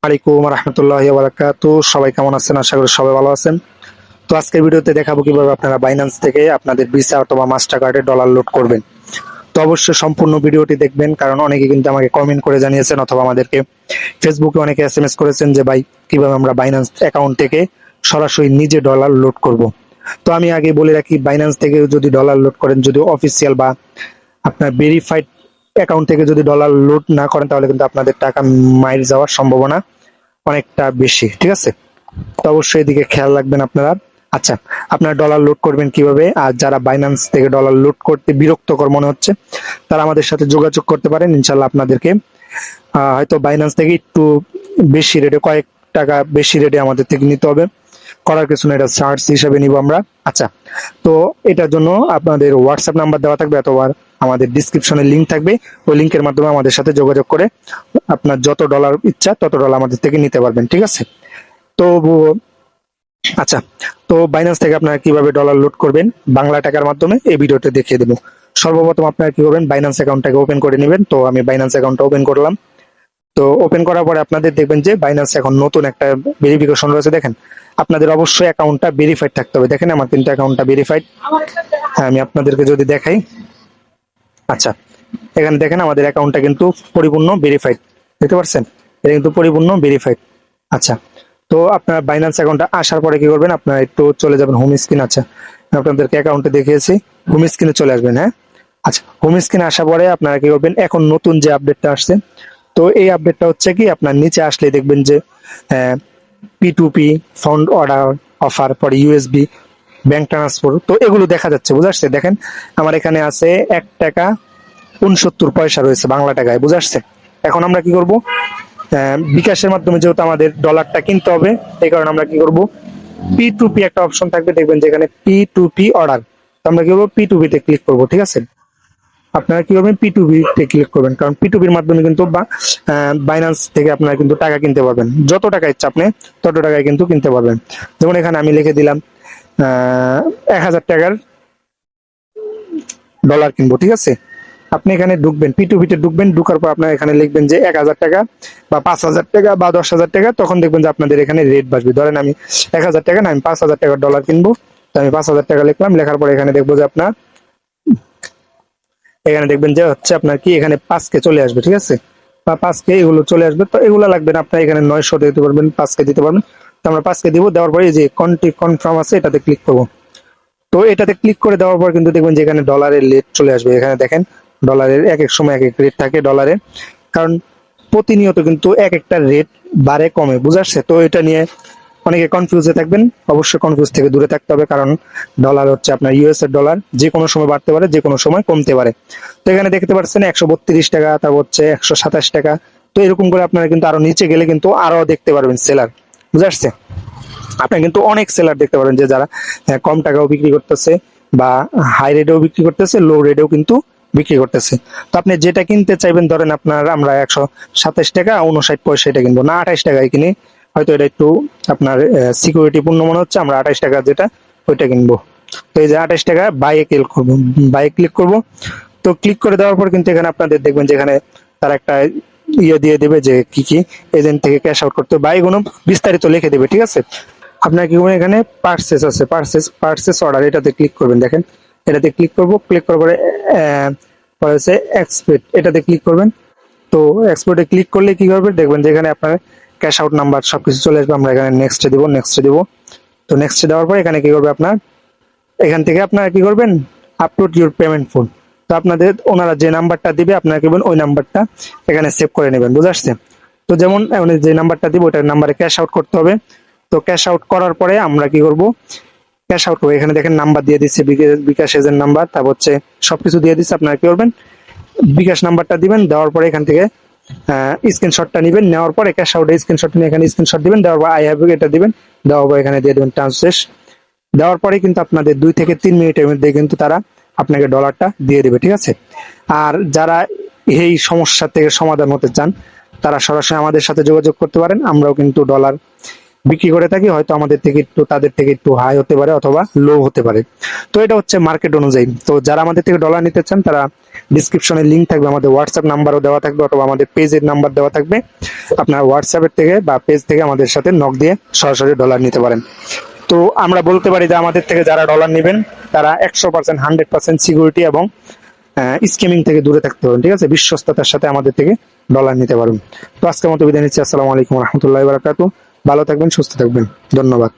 আলাইকুম রহমতুল্লাহি ওয়া বারাকাতু। সবাই কেমন আছেন? আশা করি সবাই ভালো আছেন। তো আজকের ভিডিওতে দেখাবো কিভাবে আপনারা বাইন্যান্স থেকে আপনাদের ভিসা অথবা মাস্টার কার্ডে ডলার লোড করবেন। তো অবশ্যই সম্পূর্ণ ভিডিওটি দেখবেন, কারণ অনেকে কিন্তু আমাকে কমেন্ট করে জানিয়েছেন অথবা আমাদেরকে ফেসবুকে অনেকে এসএমএস করেছেন যে ভাই কিভাবে আমরা বাইন্যান্স অ্যাকাউন্ট থেকে সরাসরি নিজে ডলার লোড করব। তো আমি আগে বলে রাখি, বাইন্যান্স থেকে যদি ডলার লোড করেন, যদি অফিসিয়াল বা আপনার ভেরিফাইড অ্যাকাউন্ট থেকে যদি ডলার লোড না করেন, তাহলে কিন্তু আপনাদের টাকা মাইর যাওয়ার সম্ভাবনা অনেকটা বেশি। ঠিক আছে, তো অবশ্যই এদিকে খেয়াল রাখবেন আপনারা। আচ্ছা, আপনারা ডলার লোড করবেন কিভাবে? আর যারা বাইন্যান্স থেকে ডলার লোড করতে বিরক্তকর মনে হচ্ছে, তারা আমাদের সাথে যোগাযোগ করতে পারেন। ইনশাল্লাহ আপনাদেরকে হয়তো বাইন্যান্স থেকে একটু বেশি রেটে, কয়েক টাকা বেশি রেটে আমাদের থেকে নিতে হবে। করার কিছু না, এটা চার্জ হিসাবে নিব আমরা। আচ্ছা, তো এটার জন্য আপনাদের হোয়াটসঅ্যাপ নাম্বার দেওয়া থাকবে অথবা আমাদের ডিসক্রিপশনে লিঙ্ক থাকবে। ওই লিঙ্কের মাধ্যমে আমাদের সাথে যোগাযোগ করে আপনার যত ডলার ইচ্ছা তত ডলার আমাদের থেকে নিতে পারবেন। ঠিক আছে, তো আচ্ছা, তো বাইন্যান্স থেকে আপনারা কিভাবে ডলার লোড করবেন বাংলা টাকার মাধ্যমে এই ভিডিওতে দেখিয়ে দেবো। সর্বপ্রথম আপনারা কি করবেন, বাইন্যান্স অ্যাকাউন্টটাকে ওপেন করে নেবেন। তো আমি বাইন্যান্স অ্যাকাউন্টটা ওপেন করলাম। তো ওপেন করার পরে আপনাদের দেখবেন যে বাইন্যান্স এখন নতুন একটা ভেরিফিকেশন রয়েছে। দেখেন, আপনাদের অবশ্যই অ্যাকাউন্টটা ভেরিফাইড থাকতে হবে। দেখেন আমার কিন্তু অ্যাকাউন্টটা ভেরিফাইড। হ্যাঁ, আমি আপনাদেরকে যদি দেখাই, আচ্ছা এখানে দেখেন আমাদের অ্যাকাউন্টটা কিন্তু পরিপূর্ণ ভেরিফাইড। দেখতে পাচ্ছেন, এটা কিন্তু পরিপূর্ণ ভেরিফাইড। আচ্ছা, তো আপনার বাইন্যান্স অ্যাকাউন্টে আসার পরে কি করবেন, আপনারা একটু চলে যাবেন হোম স্ক্রিন। আচ্ছা, আমি আপনাদেরকে অ্যাকাউন্টে দেখিয়েছি, হোম স্ক্রিনে চলে আসবেন। হ্যাঁ, আচ্ছা, হোম স্ক্রিনে আসার পরে আপনারা কি করবেন, এখন নতুন যে আপডেটটা আসছে, তো এই আপডেটটা হচ্ছে কি, আপনার নিচে আসলে দেখবেন যে P2P, ফান্ড অর্ডার, অফার, পরে ইউএসবি, ব্যাংক ট্রান্সফার, তো এগুলো দেখা যাচ্ছে। বুঝা আসছে? দেখেন আমার এখানে আছে 1 টাকা 69 পয়সা রয়েছে বাংলা টাকায়। বুঝা আসছে? এখন আমরা কি করব, বিকাশের মাধ্যমে যেহেতু আমাদের ডলারটা কিনতে হবে, এই কারণে আমরা কি করব, P2P একটা অপশন থাকবে, দেখবেন যেখানে P2P অর্ডার, তো আমরা কি করবো, P2P তে ক্লিক করবো। ঠিক আছে, আপনারা কি করবেন, P2P তে ক্লিক করবেন, কারণ P2P এর মাধ্যমে কিন্তু বাইন্যান্স থেকে আপনারা কিন্তু টাকা কিনতে পারবেন। যত টাকা ইচ্ছা আপনি তত টাকায় কিন্তু কিনতে পারবেন। যেমন এখানে আমি লিখে দিলাম 1000 টাকার ডলার কিনবো। ঠিক আছে, আপনি এখানে ঢুকবেন, P2P তে ঢুকবেন, ঢুকার পর আপনার এখানে লিখবেন যে 1000 টাকা বা 5000 টাকা বা 10,000 টাকা, তখন দেখবেন যে আপনাদের এখানে রেট বাড়বে। ধরেন আমি 1000 টাকা না, আমি 5000 টাকার ডলার কিনবো, তো আমি 5000 টাকা লিখলাম। লেখার পরে এখানে দেখবো যে আপনার এখানে দেখবেন যে হচ্ছে আপনার কি, এখানে 5K চলে আসবে। ঠিক আছে, বা 5K এগুলো চলে আসবে। তো এগুলো লাগবে না, আপনার এখানে 900 দিতে পারবেন, 5K দিতে পারবেন। তো আমরা 5K দিব। দেওয়ার পরে এই যে কনফার্ম আছে, এটাতে ক্লিক করবো। তো এটাতে ক্লিক করে দেওয়ার পর কিন্তু দেখবেন যে এখানে ডলারের রেট চলে আসবে। এখানে দেখেন ডলারের এক এক সময় এক এক রেট থাকে ডলারের, কারণ প্রতিনিয়ত কিন্তু এক একটা রেট বাড়ে কমে। বুঝাচ্ছে? তো এটা নিয়ে অনেকে কনফিউজে থাকবেন। অবশ্যই কনফিউজ থেকে দূরে থাকতে হবে, কারণ ডলার হচ্ছে আপনার ইউএস এর ডলার, যে কোনো সময় বাড়তে পারে, যে কোনো সময় কমতে পারে। তো এখানে দেখতে পাচ্ছেন 132 টাকা, তারপর হচ্ছে 127 টাকা। তো এরকম করে আপনারা কিন্তু আরো নিচে গেলে কিন্তু আরো দেখতে পারবেন সেলার। বুঝে আসছে? আপনি কিন্তু অনেক সেলার দেখতে পারেন যে যারা কম টাকাও বিক্রি করতেছে বা হাই রেটেও বিক্রি করতেছে, লো রেটেও কিন্তু বিক্রি করতেছে। তো আপনি যেটা কিনতে চাইবেন, ধরেন আপনার আমরা 127 টাকা 59 পয়সা এটা কিনবো না, 28 টাকায় কিনি। হয়তো এটা একটু আপনার সিকিউরিটি পূর্ণ মনে হচ্ছে, আমরা 28 টাকা যেটা ওইটা কিনবো। তো এই যে 28 টাকা বাইয়ে ক্লিক করবো, বাইয়ে ক্লিক করবো। তো ক্লিক করে দেওয়ার পর কিন্তু এখানে আপনাদের দেখবেন যেখানে তারা একটা ইয়ে দিয়ে দেবে যে কি কি এজেন্ট থেকে ক্যাশ আউট করতে, বা এগুলো বিস্তারিত লিখে দেবে। ঠিক আছে, আপনার কি করবেন, এখানে পার্সেস আছে, পার্সেস অর্ডার, এটাতে ক্লিক করবেন। দেখেন এটাতে ক্লিক করবো, ক্লিক করার পরে পরে হচ্ছে এক্সপোর্ট, এটাতে ক্লিক করবেন। তো এক্সপোর্টে ক্লিক করলে কি করবে, দেখবেন যে এখানে আপনার ক্যাশ আউট নাম্বার সবকিছু চলে আসবে। আমরা এখানে নেক্সটে দিব, নেক্সটে দিব। তো নেক্সটে দেওয়ার পর এখানে কি করবে, আপনার এখান থেকে আপনারা কি করবেন, আপলোড ইউর পেমেন্ট ফোন। তো আপনাদের ওনারা যে নাম্বারটা দিবে, আপনারা কি করবেন, ওই নাম্বারটা এখানে সেভ করে নেবেন। বুঝে আসছে? তো যেমন যে নাম্বারটা দিব ওইটার নাম্বারে ক্যাশ আউট করতে হবে। তো ক্যাশ আউট করার পরে আমরা কি করব, ক্যাশ আউট করবো। এখানে দেখেন নাম্বার দিয়ে দিচ্ছে, বিকাশ এজেন্ট নাম্বার, তারপর হচ্ছে সবকিছু দিয়ে দিচ্ছে। আপনারা কি করবেন, বিকাশ নাম্বারটা দিবেন, দেওয়ার পরে এখান থেকে স্ক্রিনশটটা নেবেন, নেওয়ার পরে ক্যাশ আউটের স্ক্রিনশট নিয়ে এখানে স্ক্রিনশট দিবেন, দেওয়ার পর আই হ্যাভ এটা দিবেন, দেওয়ার পর এখানে দিয়ে দেবেন ট্রান্সফার। দেওয়ার পরে কিন্তু আপনাদের 2 থেকে 3 মিনিটের মধ্যে কিন্তু তারা আপনাকে ডলারটা দিয়ে দেবে। ঠিক আছে, আর যারা এই সমস্যা থেকে সমাধান হতে চান, তারা সরাসরি আমাদের সাথে যোগাযোগ করতে পারেন। আমরাও কিন্তু ডলার বিক্রি করে থাকি, হয়তো আমাদের থেকে একটু তাদের থেকে একটু হাই হতে পারে অথবা লো হতে পারে। তো এটা হচ্ছে মার্কেট অনুযায়ী। তো যারা আমাদের থেকে ডলার নিতে চান, তারা ডিসক্রিপশনে লিঙ্ক থাকবে, আমাদের হোয়াটসঅ্যাপ নাম্বারও দেওয়া থাকবে অথবা আমাদের পেজের নাম্বার দেওয়া থাকবে। আপনার হোয়াটসঅ্যাপের থেকে বা পেজ থেকে আমাদের সাথে নক দিয়ে সরাসরি ডলার নিতে পারেন। তো আমরা বলতে পারি যে আমাদের থেকে যারা ডলার নেবেন তারা 100% 100% সিকিউরিটি এবং স্কিমিং থেকে দূরে থাকতে পারেন, ঠিক আছে? বিশ্বস্ততার সাথে আমাদের থেকে ডলার নিতে পারবেন। তো আজকের মতো বিদায় নিচ্ছি। আসসালামু আলাইকুম রহমতুল্লাহ বারাকাতু। ভালো থাকবেন, সুস্থ থাকবেন। ধন্যবাদ।